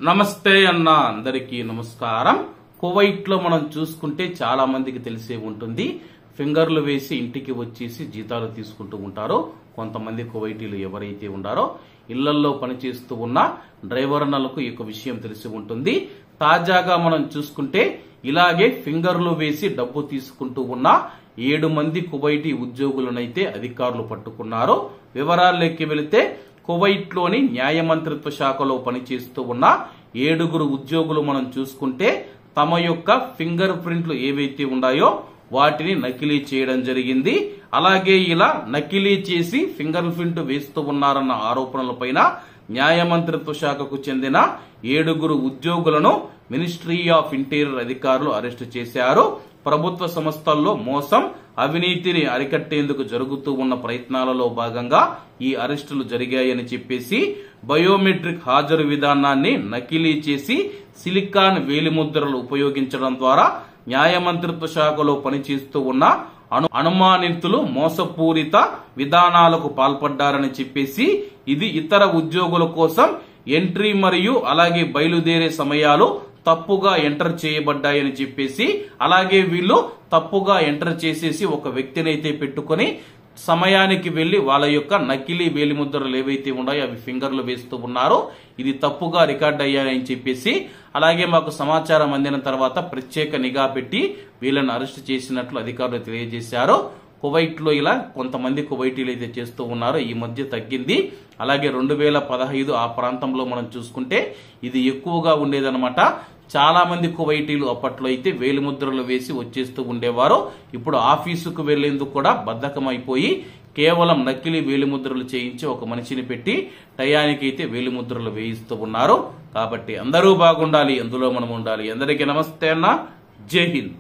నమస్తే అన్న అందరికీ నమస్కారం. కువైట్ లో మనం చూసుకుంటే చాలా మందికి తెలిసే ఉంటుంది. ఫింగర్లు వేసి ఇంటికి వచ్చేసి జీతాలు తీసుకుంటూ ఉంటారు. కొంతమంది కువైటీలు ఎవరైతే ఉన్నారో ఇళ్లలో పనిచేస్తూ ఉన్న డ్రైవర్లకు ఈ విషయం తెలిసి ఉంటుంది. తాజాగా మనం చూసుకుంటే ఇలాగే ఫింగర్లు వేసి డబ్బు తీసుకుంటూ ఉన్న 7 మంది కువైటీ ఉద్యోగులనైతే అధికారులు పట్టుకున్నారు. వివరాల్లోకి వెళితే కువైట్ లోని న్యాయ మంత్రిత్వ శాఖలో పనిచేస్తూ ఉన్న 7 ఉద్యోగులు మనం చూసుకుంటే తమ యొక్క ఫింగర్ ప్రింట్లు ఏవైతే ఉన్నాయో వాటిని నకిలీ చేయడం జరిగింది. అలాగే ఇలా నకిలీ చేసి ఫింగర్ ప్రింట్ వేస్తూ ఉన్నారన్న ఆరోపణలపైన న్యాయ మంత్రిత్వ శాఖకు చెందిన 7 ఉద్యోగులను మినిస్ట్రీ ఆఫ్ ఇంటీరియర్ అధికారులు అరెస్టు చేశారు. ప్రభుత్వ సంస్థల్లో మోసం, అవినీతిని అరికట్టేందుకు జరుగుతూ ఉన్న ప్రయత్నాలలో భాగంగా ఈ అరెస్టులు జరిగాయని చెప్పేసి బయోమెట్రిక్ హాజరు విధానాన్ని నకిలీ చేసి సిలికాన్ వేలిముద్రలు ఉపయోగించడం ద్వారా న్యాయ మంత్రిత్వ శాఖలో పనిచేస్తూ ఉన్న అనుమానితులు మోసపూరిత విధానాలకు పాల్పడ్డారని చెప్పేసి ఇది ఇతర ఉద్యోగుల కోసం ఎంట్రీ మరియు అలాగే బయలుదేరే సమయాలు తప్పుగా ఎంటర్ చేయబడ్డాయని చెప్పేసి అలాగే వీళ్ళు తప్పుగా ఎంటర్ చేసేసి ఒక వ్యక్తినైతే పెట్టుకుని సమయానికి వెళ్లి వాళ్ళ యొక్క నకిలీ వేలిముద్రలు ఏవైతే ఉన్నాయో అవి ఫింగర్లు వేస్తూ ఉన్నారు. ఇది తప్పుగా రికార్డ్ అయ్యాయని చెప్పేసి అలాగే మాకు సమాచారం అందిన తర్వాత ప్రత్యేక నిఘా పెట్టి వీళ్ళని అరెస్ట్ చేసినట్లు అధికారులు తెలియజేశారు. కువైట్ లో ఇలా కొంతమంది కువైటీలు అయితే చేస్తూ ఉన్నారు. ఈ మధ్య తగ్గింది. అలాగే 2015 ఆ ప్రాంతంలో మనం చూసుకుంటే ఇది ఎక్కువగా ఉండేదన్నమాట. చాలా మంది కువైటీలు అప్పట్లో అయితే వేలిముద్రలు వేసి వచ్చేస్తూ ఉండేవారు. ఇప్పుడు ఆఫీసుకు వెళ్లేందుకు కూడా బద్ధకం అయిపోయి కేవలం నకిలీ వేలిముద్రలు చేయించి ఒక మనిషిని పెట్టి టయానికి అయితే వేలిముద్రలు వేయిస్తూ ఉన్నారు. కాబట్టి అందరూ బాగుండాలి, అందులో మనం ఉండాలి. అందరికీ నమస్తే అన్న, జై హింద్.